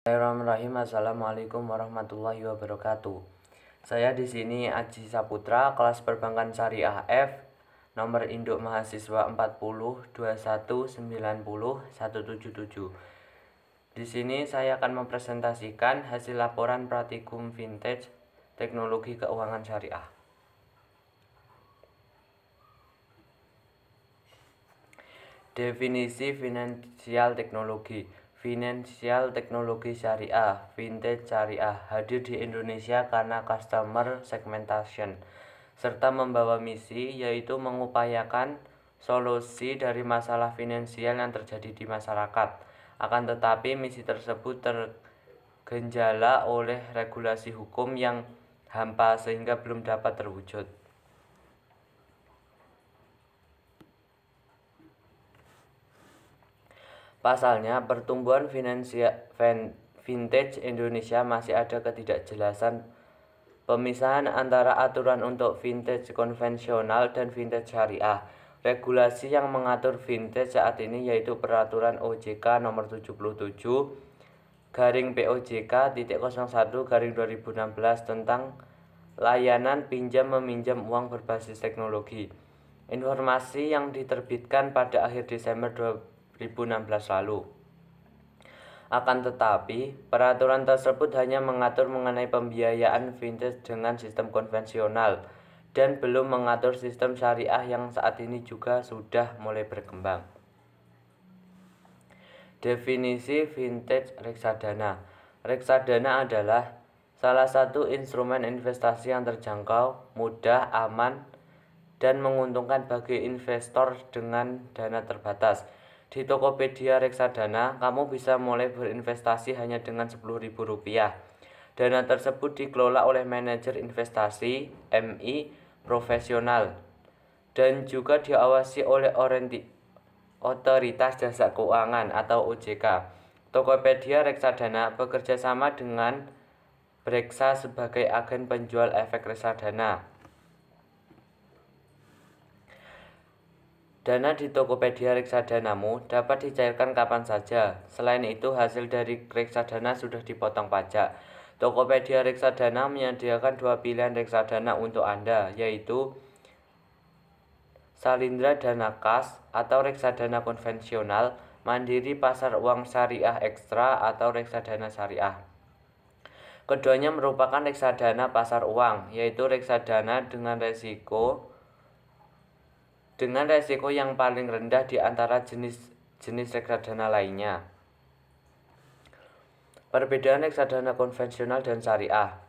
Bismillahirrahmanirrahim. Assalamualaikum warahmatullahi wabarakatuh. Saya di sini Aji Saputra, kelas Perbankan Syariah F, nomor induk mahasiswa 40 21 90 177. Di sini saya akan mempresentasikan hasil laporan praktikum vintage teknologi keuangan syariah. Definisi finansial teknologi. Finansial teknologi syariah, vintage syariah, hadir di Indonesia karena customer segmentation, serta membawa misi yaitu mengupayakan solusi dari masalah finansial yang terjadi di masyarakat. Akan tetapi misi tersebut tergenjala oleh regulasi hukum yang hampa sehingga belum dapat terwujud. Pasalnya, pertumbuhan vintage Indonesia masih ada ketidakjelasan pemisahan antara aturan untuk vintage konvensional dan vintage syariah. Regulasi yang mengatur vintage saat ini yaitu Peraturan OJK Nomor 77/POJK.01/2016 tentang layanan pinjam-meminjam uang berbasis teknologi. Informasi yang diterbitkan pada akhir Desember 2016 lalu. Akan tetapi, peraturan tersebut hanya mengatur mengenai pembiayaan vintage dengan sistem konvensional dan belum mengatur sistem syariah yang saat ini juga sudah mulai berkembang. Definisi vintage reksadana. Reksadana adalah salah satu instrumen investasi yang terjangkau, mudah, aman, dan menguntungkan bagi investor dengan dana terbatas. Di Tokopedia Reksadana, kamu bisa mulai berinvestasi hanya dengan Rp10.000. Dana tersebut dikelola oleh manajer investasi (MI) profesional dan juga diawasi oleh Otoritas Jasa Keuangan atau OJK. Tokopedia Reksadana bekerja sama dengan Breksa sebagai agen penjual efek reksadana. Dana di Tokopedia reksadanamu dapat dicairkan kapan saja. Selain itu, hasil dari reksadana sudah dipotong pajak. Tokopedia reksadana menyediakan dua pilihan reksadana untuk Anda, yaitu Salindra Dana Kas atau reksadana konvensional, Mandiri Pasar Uang Syariah Ekstra atau reksadana syariah. Keduanya merupakan reksadana pasar uang, yaitu reksadana dengan resiko yang paling rendah di antara jenis reksadana lainnya. Perbedaan reksadana konvensional dan syariah.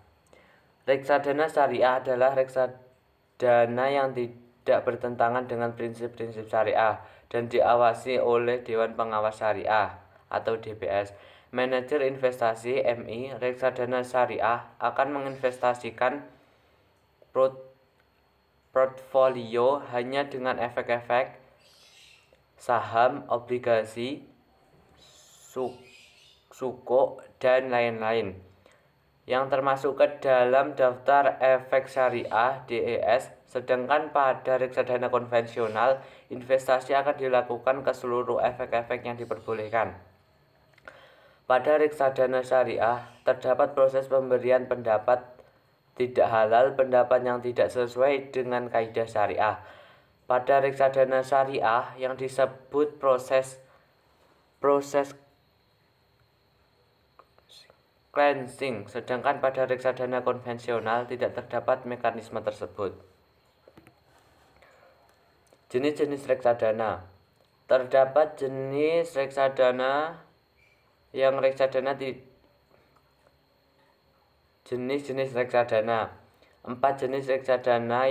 Reksadana syariah adalah reksadana yang tidak bertentangan dengan prinsip-prinsip syariah dan diawasi oleh Dewan Pengawas Syariah atau DPS. Manajer investasi (MI) reksadana syariah akan menginvestasikan portfolio hanya dengan efek-efek saham, obligasi, suko, dan lain-lain yang termasuk ke dalam daftar efek syariah (DES). Sedangkan pada reksadana konvensional, investasi akan dilakukan ke seluruh efek-efek yang diperbolehkan. Pada reksadana syariah, terdapat proses pemberian pendapat tidak halal, pendapat yang tidak sesuai dengan kaidah syariah. Pada reksadana syariah yang disebut proses cleansing, sedangkan pada reksadana konvensional tidak terdapat mekanisme tersebut. Jenis-jenis reksadana. Terdapat jenis reksadana yang jenis-jenis reksadana. 4 jenis reksadana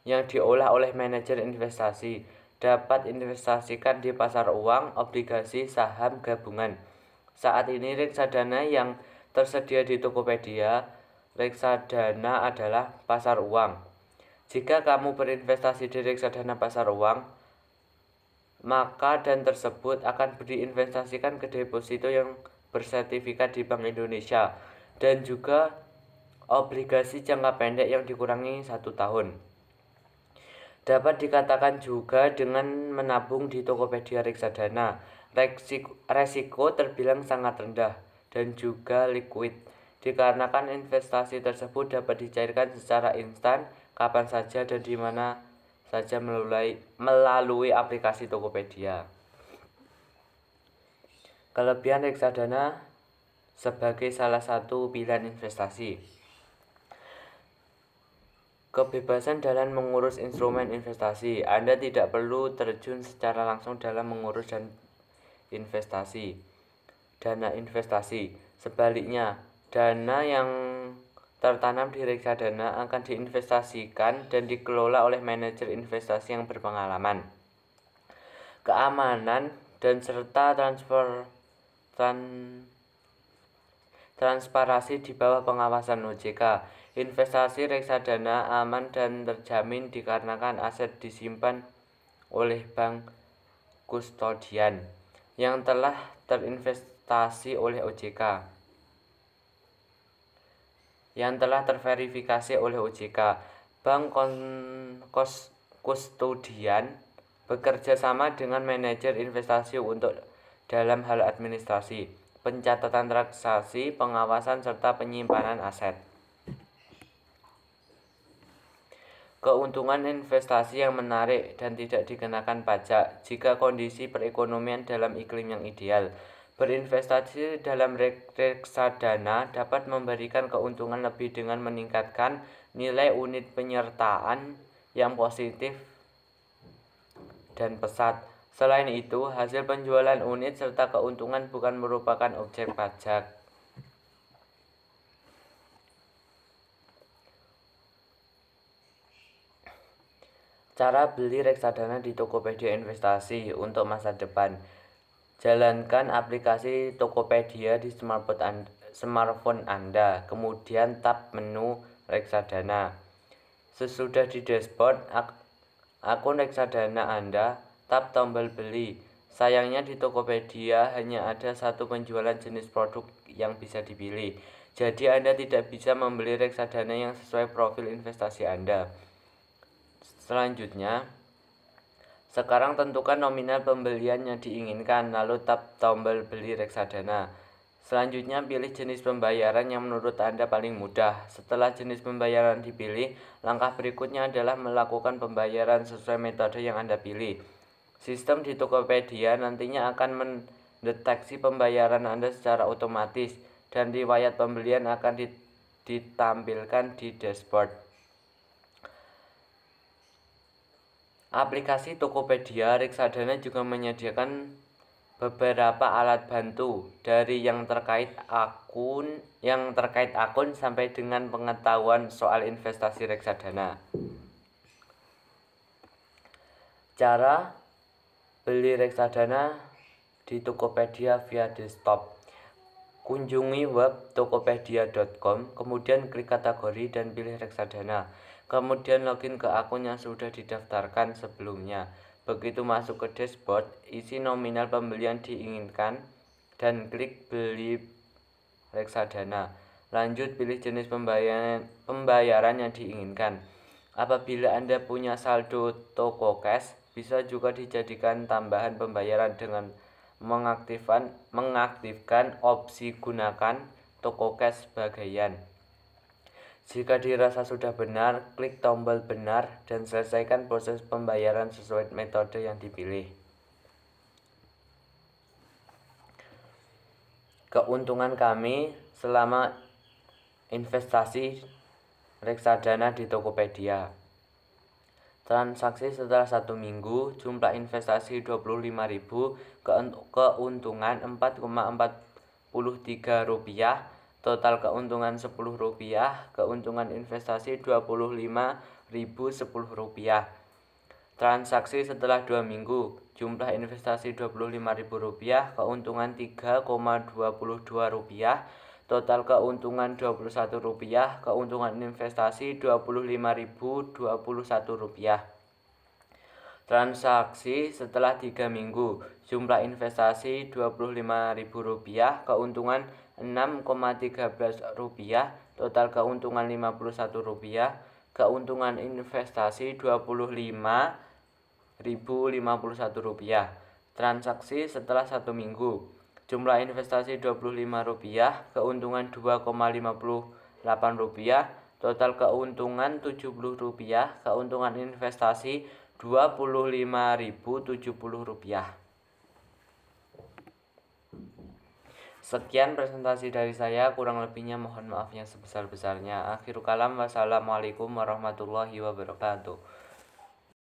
yang diolah oleh manajer investasi dapat investasikan di pasar uang, obligasi, saham, gabungan. Saat ini reksadana yang tersedia di Tokopedia reksadana adalah pasar uang. Jika kamu berinvestasi di reksadana pasar uang, maka dan tersebut akan diinvestasikan ke deposito yang bersertifikat di Bank Indonesia dan juga obligasi jangka pendek yang dikurangi 1 tahun. Dapat dikatakan juga dengan menabung di Tokopedia reksadana. Resiko terbilang sangat rendah dan juga liquid, dikarenakan investasi tersebut dapat dicairkan secara instan, kapan saja dan di mana saja melalui aplikasi Tokopedia. Kelebihan reksadana sebagai salah satu pilihan investasi. Kebebasan dalam mengurus instrumen investasi. Anda tidak perlu terjun secara langsung dalam mengurus dana investasi. Sebaliknya, dana yang tertanam di reksadana akan diinvestasikan dan dikelola oleh manajer investasi yang berpengalaman. Keamanan dan serta transparansi di bawah pengawasan OJK. Investasi reksadana aman dan terjamin dikarenakan aset disimpan oleh bank kustodian yang telah terinvestasi oleh OJK, yang telah terverifikasi oleh OJK. Bank kustodian bekerja sama dengan manajer investasi untuk dalam hal administrasi, pencatatan transaksi, pengawasan, serta penyimpanan aset. Keuntungan investasi yang menarik dan tidak dikenakan pajak jika kondisi perekonomian dalam iklim yang ideal. Berinvestasi dalam reksadana dapat memberikan keuntungan lebih dengan meningkatkan nilai unit penyertaan yang positif dan pesat. Selain itu, hasil penjualan unit serta keuntungan bukan merupakan objek pajak. Cara beli reksadana di Tokopedia Investasi untuk masa depan. Jalankan aplikasi Tokopedia di smartphone Anda, kemudian tap menu reksadana. Sesudah di dashboard akun reksadana Anda, tap tombol beli. Sayangnya di Tokopedia hanya ada satu penjualan jenis produk yang bisa dipilih. Jadi Anda tidak bisa membeli reksadana yang sesuai profil investasi Anda. Selanjutnya, sekarang tentukan nominal pembelian yang diinginkan, lalu tap tombol beli reksadana. Selanjutnya, pilih jenis pembayaran yang menurut Anda paling mudah. Setelah jenis pembayaran dipilih, langkah berikutnya adalah melakukan pembayaran sesuai metode yang Anda pilih. Sistem di Tokopedia nantinya akan mendeteksi pembayaran Anda secara otomatis, dan riwayat pembelian akan ditampilkan di dashboard. Aplikasi Tokopedia reksadana juga menyediakan beberapa alat bantu, dari yang terkait akun sampai dengan pengetahuan soal investasi reksadana. Cara beli reksadana di Tokopedia via desktop. Kunjungi web tokopedia.com, kemudian klik kategori dan pilih reksadana. Kemudian login ke akun yang sudah didaftarkan sebelumnya. Begitu masuk ke dashboard, isi nominal pembelian diinginkan dan klik beli reksadana. Lanjut pilih jenis pembayaran yang diinginkan. Apabila Anda punya saldo Tokocash, bisa juga dijadikan tambahan pembayaran dengan mengaktifkan opsi gunakan Tokocash sebagian. Jika dirasa sudah benar, klik tombol benar dan selesaikan proses pembayaran sesuai metode yang dipilih. Keuntungan kami selama investasi reksadana di Tokopedia. Transaksi setelah 1 minggu, jumlah investasi 25.000, keuntungan 4,43 rupiah, total keuntungan Rp10, keuntungan investasi Rp25.010. Transaksi setelah 2 minggu, jumlah investasi Rp25.000, keuntungan Rp3,22, total keuntungan Rp21, keuntungan investasi Rp25.021. Transaksi setelah 3 minggu, jumlah investasi Rp25.000, keuntungan Rp6,13, total keuntungan Rp51, keuntungan investasi Rp25.051. transaksi setelah 1 minggu. Jumlah investasi Rp25, keuntungan Rp2,58, total keuntungan Rp70, keuntungan investasi Rp25.070. Sekian presentasi dari saya, kurang lebihnya mohon maaf yang sebesar-besarnya. Akhirul kalam, wassalamualaikum warahmatullahi wabarakatuh.